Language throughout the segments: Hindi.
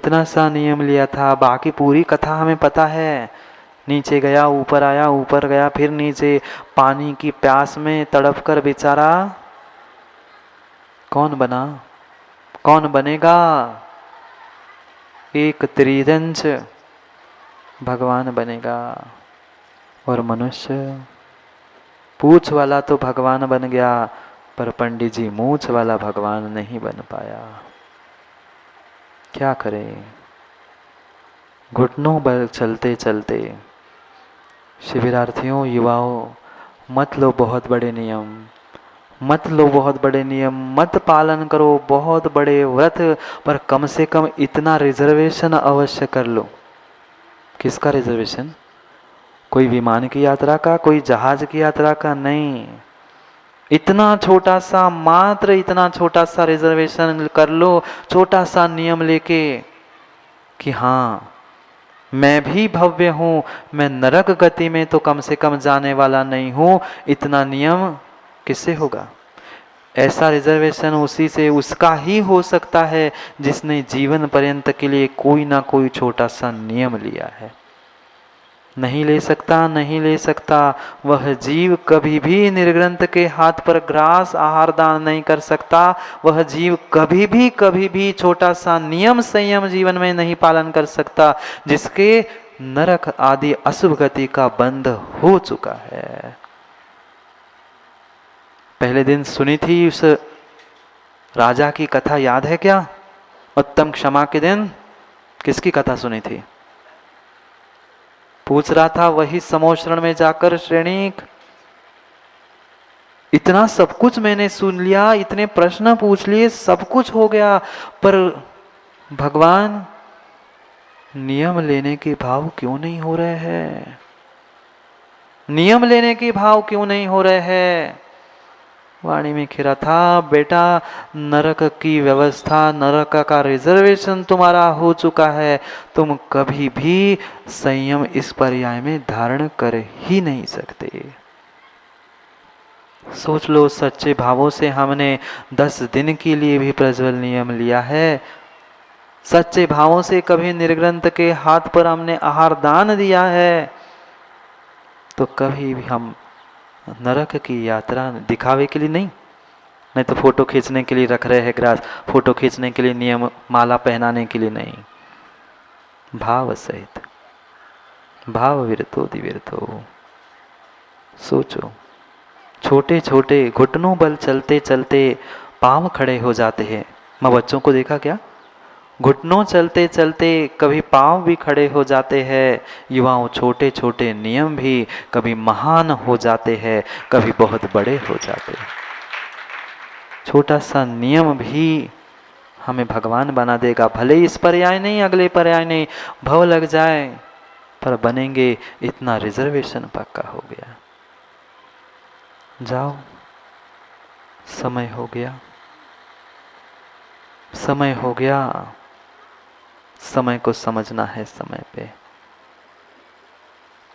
इतना सा नियम लिया था, बाकी पूरी कथा हमें पता है। नीचे गया, ऊपर आया, ऊपर गया, फिर नीचे, पानी की प्यास में तड़प कर बेचारा कौन बना, कौन बनेगा? एक त्रिदंश भगवान बनेगा। और मनुष्य पूछ वाला तो भगवान बन गया, पर पंडित जी मूछ वाला भगवान नहीं बन पाया। क्या करें? घुटनों पर चलते चलते। शिविरार्थियों, युवाओं, मत लो बहुत बड़े नियम, मत लो बहुत बड़े नियम, मत पालन करो बहुत बड़े व्रत, पर कम से कम इतना रिजर्वेशन अवश्य कर लो। किसका रिजर्वेशन? कोई विमान की यात्रा का, कोई जहाज की यात्रा का नहीं। इतना छोटा सा, मात्र इतना छोटा सा रिजर्वेशन कर लो, छोटा सा नियम लेके कि हाँ मैं भी भव्य हूं, मैं नरक गति में तो कम से कम जाने वाला नहीं हूं। इतना नियम किससे होगा? ऐसा रिजर्वेशन उसी से, उसका ही हो सकता है जिसने जीवन पर्यंत के लिए कोई ना कोई छोटा सा नियम लिया है। नहीं ले सकता, नहीं ले सकता। वह जीव कभी भी निर्ग्रंथ के हाथ पर ग्रास आहार दान नहीं कर सकता। वह जीव कभी भी छोटा सा नियम संयम जीवन में नहीं पालन कर सकता, जिसके नरक आदि अशुभ गति का बंध हो चुका है। पहले दिन सुनी थी उस राजा की कथा, याद है क्या? उत्तम क्षमा के दिन किसकी कथा सुनी थी? पूछ रहा था वही समोशरण में जाकर श्रेणिक, इतना सब कुछ मैंने सुन लिया, इतने प्रश्न पूछ लिए, सब कुछ हो गया, पर भगवान नियम लेने के भाव क्यों नहीं हो रहे हैं? नियम लेने के भाव क्यों नहीं हो रहे हैं? वाणी में खिरा था, बेटा नरक की व्यवस्था, नरक का रिजर्वेशन तुम्हारा हो चुका है। तुम कभी भी संयम इस पर्याय में धारण कर ही नहीं सकते। सोच लो, सच्चे भावों से हमने 10 दिन के लिए भी प्रज्वल नियम लिया है। सच्चे भावों से कभी निर्ग्रंथ के हाथ पर हमने आहार दान दिया है, तो कभी भी हम नरक की यात्रा दिखावे के लिए नहीं तो फोटो खींचने के लिए रख रहे हैं ग्रास, फोटो खींचने के लिए नियम, माला पहनाने के लिए नहीं। भाव सहित, भाव विरतो दिविरतो। सोचो, छोटे छोटे घुटनों बल चलते चलते पांव खड़े हो जाते हैं। मैं बच्चों को देखा क्या, घुटनों चलते चलते कभी पांव भी खड़े हो जाते हैं। युवाओं, छोटे छोटे नियम भी कभी महान हो जाते हैं, कभी बहुत बड़े हो जाते हैं। छोटा सा नियम भी हमें भगवान बना देगा। भले इस पर्याय नहीं, अगले पर्याय नहीं, भव लग जाए, पर बनेंगे। इतना रिजर्वेशन पक्का हो गया। जाओ, समय हो गया, समय हो गया। समय को समझना है। समय पे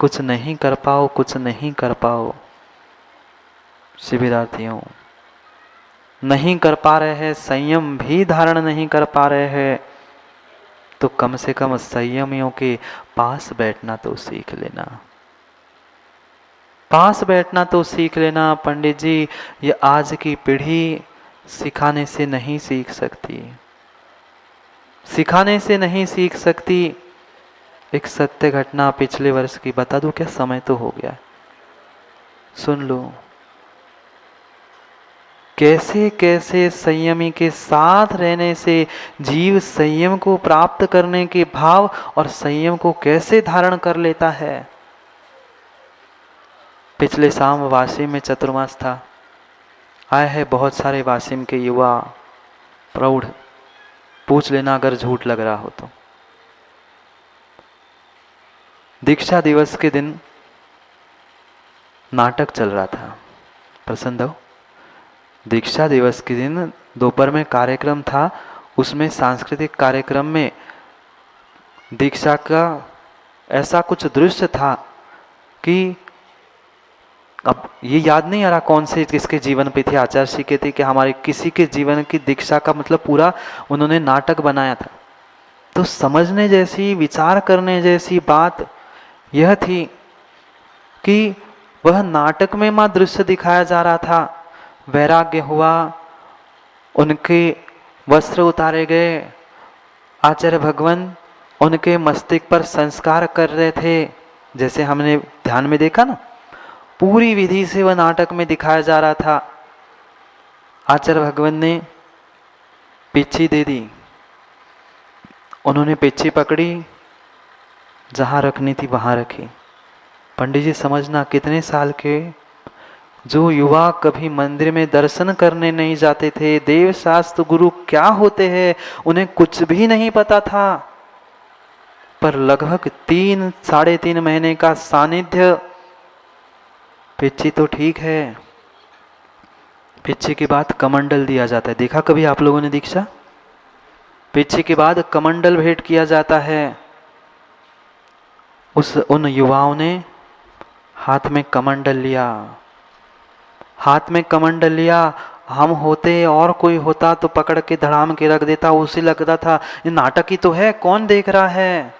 कुछ नहीं कर पाओ, कुछ नहीं कर पाओ। शिविरार्थियों, नहीं कर पा रहे हैं, संयम भी धारण नहीं कर पा रहे हैं, तो कम से कम संयमियों के पास बैठना तो सीख लेना। पास बैठना तो सीख लेना। पंडित जी, ये आज की पीढ़ी सिखाने से नहीं सीख सकती, सिखाने से नहीं सीख सकती। एक सत्य घटना पिछले वर्ष की बता दूं क्या? समय तो हो गया, सुन लो। कैसे कैसे संयमी के साथ रहने से जीव संयम को प्राप्त करने के भाव और संयम को कैसे धारण कर लेता है। पिछले शाम वासिम में चतुर्मास था, आए हैं बहुत सारे वासिम के युवा प्रौढ़। पूछ लेना अगर झूठ लग रहा हो तो। दीक्षा दिवस के दिन नाटक चल रहा था, प्रसन्न हो। दीक्षा दिवस के दिन दोपहर में कार्यक्रम था, उसमें सांस्कृतिक कार्यक्रम में दीक्षा का ऐसा कुछ दृश्य था कि अब ये याद नहीं आ रहा कौन से किसके जीवन पे थे। आचार्य श्री कहते कि हमारे किसी के जीवन की दीक्षा का मतलब पूरा उन्होंने नाटक बनाया था। तो समझने जैसी, विचार करने जैसी बात यह थी कि वह नाटक में मां दृश्य दिखाया जा रहा था। वैराग्य हुआ, उनके वस्त्र उतारे गए, आचार्य भगवान उनके मस्तिष्क पर संस्कार कर रहे थे, जैसे हमने ध्यान में देखा ना, पूरी विधि से वह नाटक में दिखाया जा रहा था। आचार्य भगवान ने पिच्छी दे दी, उन्होंने पिच्छी पकड़ी, जहां रखनी थी वहां रखी। पंडित जी समझना, कितने साल के, जो युवा कभी मंदिर में दर्शन करने नहीं जाते थे, देव शास्त्र गुरु क्या होते हैं उन्हें कुछ भी नहीं पता था, पर लगभग 3-3.5 महीने का सानिध्य। पिच्छी तो ठीक है, पिच्छी के बाद कमंडल दिया जाता है, देखा कभी आप लोगों ने दीक्षा? पिच्छी के बाद कमंडल भेंट किया जाता है। उन युवाओं ने हाथ में कमंडल लिया, हाथ में कमंडल लिया। हम होते और कोई होता तो पकड़ के धड़ाम के रख देता, उसे लगता था ये नाटक ही तो है, कौन देख रहा है।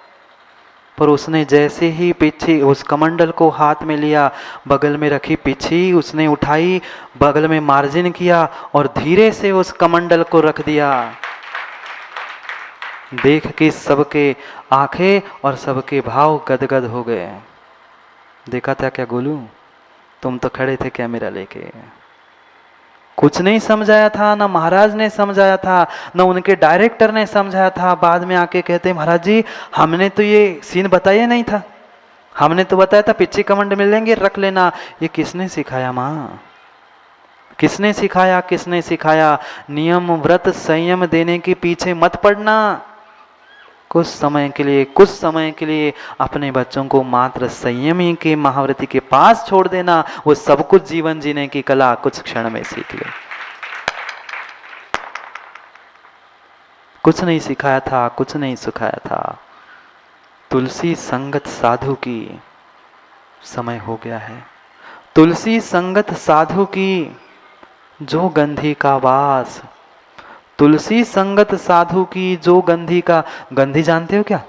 पर उसने जैसे ही पिच्छी उस कमंडल को हाथ में लिया, बगल में रखी पिच्छी उसने उठाई, बगल में मार्जिन किया और धीरे से उस कमंडल को रख दिया। देख के सबके आंखें और सबके भाव गदगद हो गए। देखा था क्या गोलू? तुम तो खड़े थे कैमरा लेके। कुछ नहीं समझाया था, ना महाराज ने समझाया था, ना उनके डायरेक्टर ने समझाया था। बाद में आके कहते महाराज जी हमने तो ये सीन बताया नहीं था, हमने तो बताया था पिच्छी कमंड मिलेंगे रख लेना। ये किसने सिखाया माँ? किसने सिखाया? किसने सिखाया? नियम व्रत संयम देने के पीछे मत पड़ना। कुछ समय के लिए अपने बच्चों को मात्र संयमी के महाव्रती के पास छोड़ देना, वो सब कुछ जीवन जीने की कला कुछ क्षण में सीख ले। कुछ नहीं सिखाया था, कुछ नहीं सिखाया था। तुलसी संगत साधु की समय हो गया है। तुलसी संगत साधु की जो गंधी का वास, तुलसी संगत साधु की जो गंधी का, गंधी जानते हो क्या?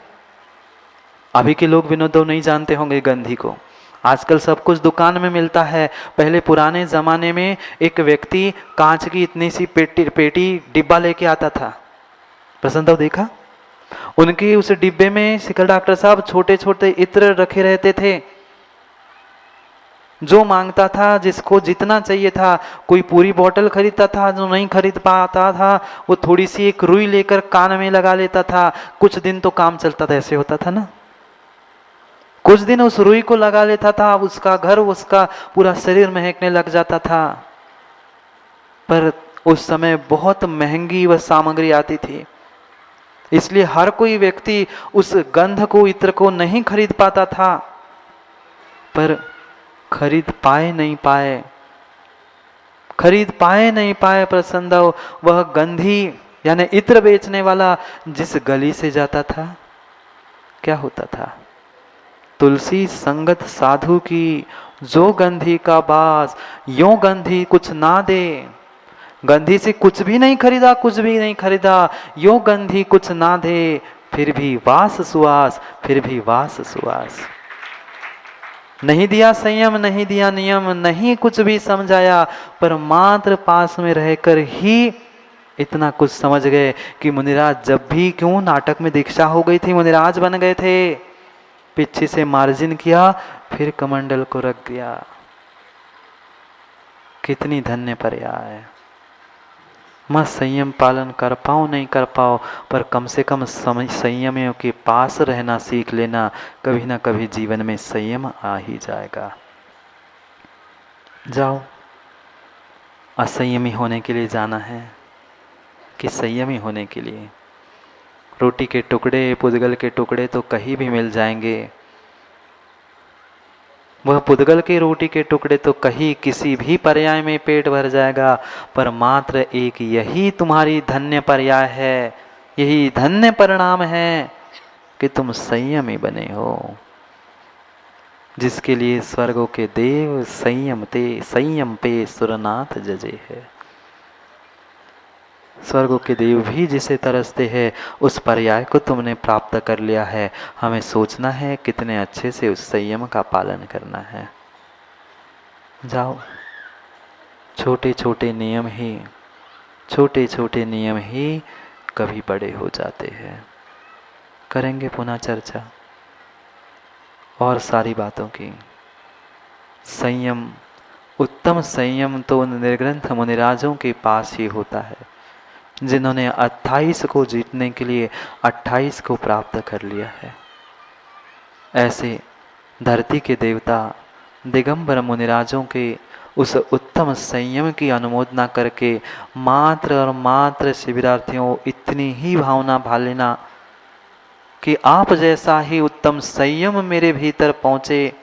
अभी के लोग विनोदो नहीं जानते होंगे गंधी को, आजकल सब कुछ दुकान में मिलता है। पहले पुराने जमाने में एक व्यक्ति कांच की इतनी सी पेटी डिब्बा लेके आता था, प्रसन्न देखा? उनके उस डिब्बे में शिखर डॉक्टर साहब छोटे छोटे इत्र रखे रहते थे। जो मांगता था, जिसको जितना चाहिए था, कोई पूरी बोतल खरीदता था, जो नहीं खरीद पाता था वो थोड़ी सी एक रुई लेकर कान में लगा लेता था। कुछ दिन तो काम चलता था, ऐसे होता था ना। कुछ दिन उस रुई को लगा लेता था, उसका घर, उसका पूरा शरीर महकने लग जाता था। पर उस समय बहुत महंगी वह सामग्री आती थी, इसलिए हर कोई व्यक्ति उस गंध को, इत्र को नहीं खरीद पाता था। पर खरीद पाए नहीं पाए प्रसन्न वह गंधी यानी इत्र बेचने वाला जिस गली से जाता था, क्या होता था? तुलसी संगत साधु की जो गंधी का बास, यो गंधी कुछ ना दे। गंधी से कुछ भी नहीं खरीदा, यो गंधी कुछ ना दे, फिर भी वास सुवास। नहीं दिया संयम, नहीं दिया नियम, नहीं कुछ भी समझाया, पर मात्र पास में रहकर ही इतना कुछ समझ गए कि मुनिराज जब भी, क्यों नाटक में दीक्षा हो गई थी, मुनिराज बन गए थे। पीछे से मार्जिन किया, फिर कमंडल को रख दिया। कितनी धन्य पर्याय। मैं संयम पालन कर पाऊँ नहीं कर पाऊँ, पर कम से कम संयमियों के पास रहना सीख लेना, कभी ना कभी जीवन में संयम आ ही जाएगा। जाओ, असंयमी होने के लिए जाना है कि संयमी होने के लिए? रोटी के टुकड़े, पुद्गल के टुकड़े तो कहीं भी मिल जाएंगे। वह पुद्गल के रोटी के टुकड़े तो कहीं किसी भी पर्याय में पेट भर जाएगा, पर मात्र एक यही तुम्हारी धन्य पर्याय है, यही धन्य परिणाम है कि तुम संयमी बने हो, जिसके लिए स्वर्गों के देव संयम पे सुरनाथ जजे है। स्वर्ग के देव भी जिसे तरसते हैं, उस पर्याय को तुमने प्राप्त कर लिया है। हमें सोचना है कितने अच्छे से उस संयम का पालन करना है। जाओ, छोटे छोटे नियम ही कभी बड़े हो जाते हैं। करेंगे पुनः चर्चा और सारी बातों की। संयम, उत्तम संयम तो निर्ग्रंथ मुनिराजों के पास ही होता है, जिन्होंने 28 को जीतने के लिए 28 को प्राप्त कर लिया है। ऐसे धरती के देवता दिगंबर मुनिराजों के उस उत्तम संयम की अनुमोदना करके मात्र और मात्र शिविरार्थियों इतनी ही भावना भा लेना कि आप जैसा ही उत्तम संयम मेरे भीतर पहुंचे,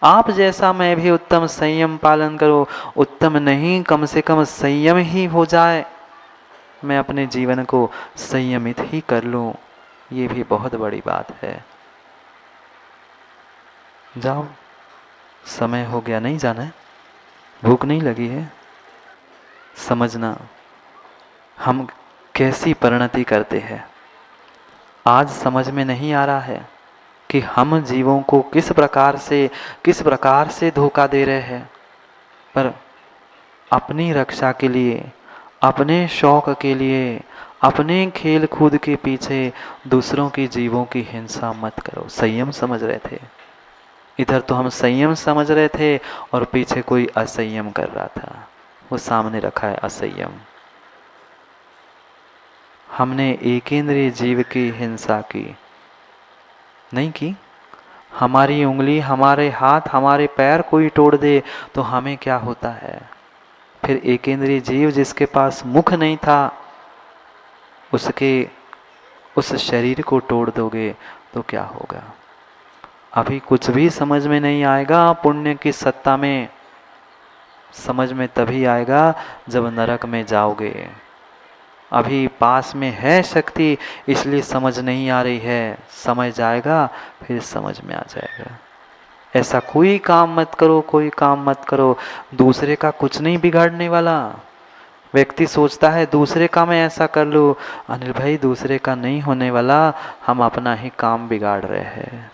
आप जैसा मैं भी उत्तम संयम पालन करूं। उत्तम नहीं, कम से कम संयम ही हो जाए, मैं अपने जीवन को संयमित ही कर लूं, ये भी बहुत बड़ी बात है। जाओ, समय हो गया, नहीं जाना है? भूख नहीं लगी है? समझना हम कैसी परिणति करते हैं। आज समझ में नहीं आ रहा है कि हम जीवों को किस प्रकार से धोखा दे रहे हैं, पर अपनी रक्षा के लिए, अपने शौक के लिए, अपने खेल कूद के पीछे दूसरों के जीवों की हिंसा मत करो। संयम समझ रहे थे, इधर तो हम संयम समझ रहे थे और पीछे कोई असंयम कर रहा था, वो सामने रखा है असंयम। हमने एकेंद्रीय जीव की हिंसा की नहीं की। हमारी उंगली, हमारे हाथ, हमारे पैर कोई तोड़ दे तो हमें क्या होता है? फिर एकेंद्रीय जीव जिसके पास मुख नहीं था, उसके उस शरीर को तोड़ दोगे तो क्या होगा? अभी कुछ भी समझ में नहीं आएगा। पुण्य की सत्ता में समझ में तभी आएगा जब नरक में जाओगे। अभी पास में है शक्ति, इसलिए समझ नहीं आ रही है। समय जाएगा फिर समझ में आ जाएगा। ऐसा कोई काम मत करो, कोई काम मत करो, दूसरे का कुछ नहीं बिगाड़ने वाला। व्यक्ति सोचता है दूसरे का मैं ऐसा कर लूँ। अनिल भाई, दूसरे का नहीं होने वाला, हम अपना ही काम बिगाड़ रहे हैं।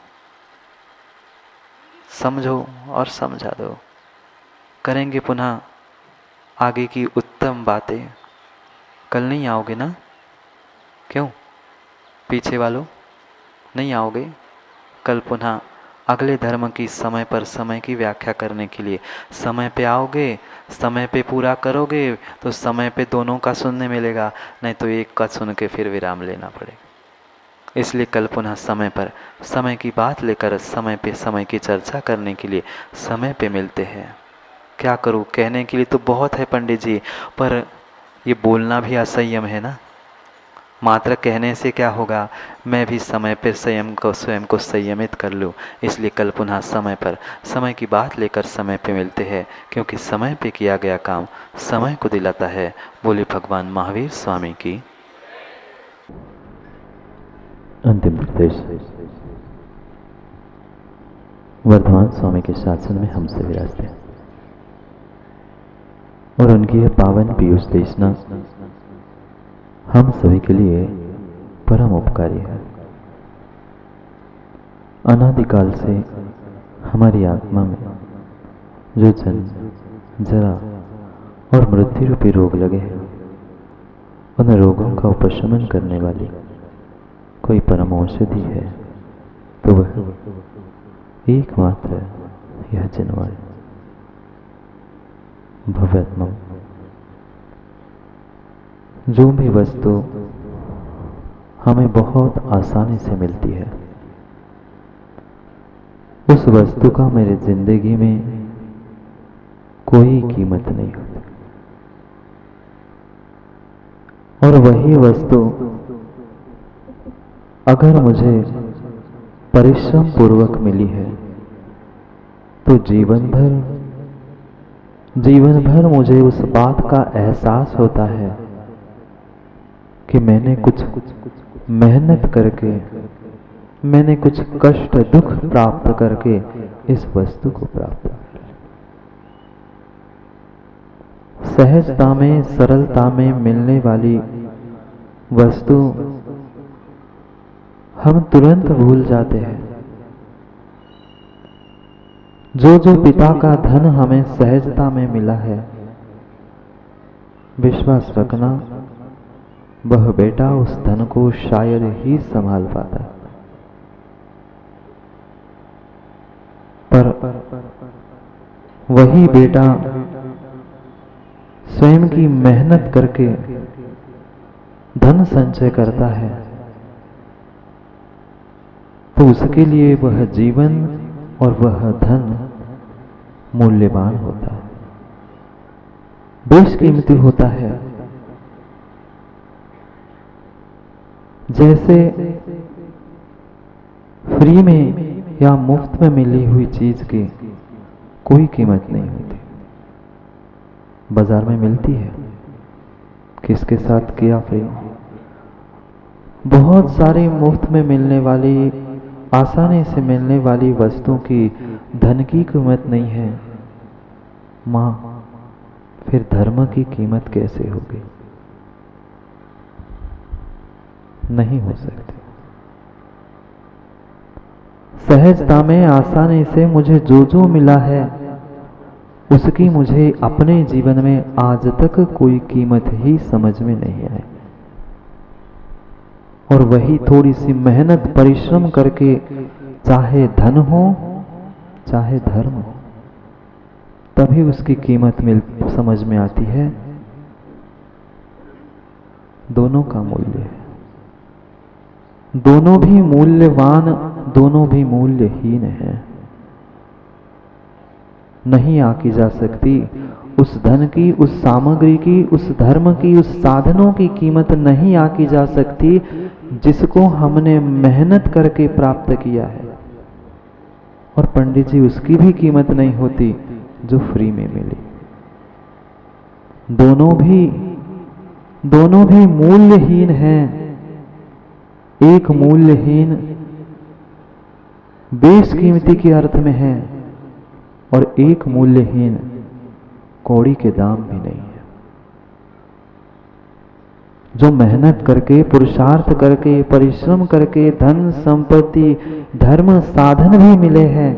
समझो और समझा दो। करेंगे पुनः आगे की उत्तम बातें। कल नहीं आओगे ना? क्यों? पीछे वालों नहीं आओगे? कल पुनः अगले धर्म की समय पर समय की व्याख्या करने के लिए समय पे आओगे। समय पे पूरा करोगे तो समय पे दोनों का सुनने मिलेगा, नहीं तो एक का सुन के फिर विराम लेना पड़ेगा। इसलिए कल पुनः समय पर समय की बात लेकर समय पे समय की चर्चा करने के लिए समय पे मिलते हैं। क्या करूं? कहने के लिए तो बहुत है पंडित जी, पर ये बोलना भी असंयम है ना। मात्र कहने से क्या होगा? मैं भी समय पर स्वयं को संयमित कर लूँ। इसलिए कल पुनः समय पर समय की बात लेकर समय पे मिलते हैं, क्योंकि समय पे किया गया काम समय को दिलाता है। बोले भगवान महावीर स्वामी की। अंतिम उपदेश वर्धमान स्वामी के शासन में हमसे विराजते हैं और उनकी यह पावन पीयूष देशना हम सभी के लिए परम उपकारी है। अनादिकाल से हमारी आत्मा में जो जन्म, जरा और मृत्यु रूपी रोग लगे हैं, उन रोगों का उपशमन करने वाली कोई परम औषधि है तो वह एकमात्र यह जिनवाणी भव्यात्मा। जो भी वस्तु हमें बहुत आसानी से मिलती है, उस वस्तु का मेरी जिंदगी में कोई कीमत नहीं होती। और वही वस्तु अगर मुझे परिश्रम पूर्वक मिली है तो जीवन भर मुझे उस बात का एहसास होता है कि मैंने कुछ मेहनत करके, मैंने कुछ कष्ट दुख प्राप्त करके इस वस्तु को प्राप्त किया। सहजता में, सरलता में मिलने वाली वस्तु हम तुरंत भूल जाते हैं। जो जो पिता का धन हमें सहजता में मिला है, विश्वास रखना वह बेटा उस धन को शायद ही संभाल पाता है। पर वही बेटा स्वयं की मेहनत करके धन संचय करता है, तो उसके लिए वह जीवन और वह धन मूल्यवान होता है, बेशकीमती होता है। जैसे फ्री में या मुफ्त में मिली हुई चीज की कोई कीमत नहीं होती, बाजार में मिलती है, किसके साथ किया फ्री। बहुत सारी मुफ्त में मिलने वाली, आसानी से मिलने वाली वस्तुओं की धन की कीमत नहीं है। मां, फिर धर्म की कीमत कैसे होगी? नहीं हो सकती। सहजता में, आसानी से मुझे जो जो मिला है, उसकी मुझे अपने जीवन में आज तक कोई कीमत ही समझ में नहीं आई। और वही थोड़ी सी मेहनत, परिश्रम करके, चाहे धन हो चाहे धर्म हो, तभी उसकी कीमत समझ में आती है। दोनों का मूल्य है, दोनों भी मूल्यवान, दोनों भी मूल्यहीन है। नहीं आकी जा सकती उस धन की, उस सामग्री की, उस धर्म की, उस साधनों की कीमत नहीं आकी जा सकती जिसको हमने मेहनत करके प्राप्त किया है। और पंडित जी, उसकी भी कीमत नहीं होती जो फ्री में मिली। दोनों भी मूल्यहीन हैं। एक मूल्यहीन बेशकीमती के अर्थ में है और एक मूल्यहीन कौड़ी के दाम भी नहीं है। जो मेहनत करके, पुरुषार्थ करके, परिश्रम करके धन, संपत्ति, धर्म, साधन भी मिले हैं,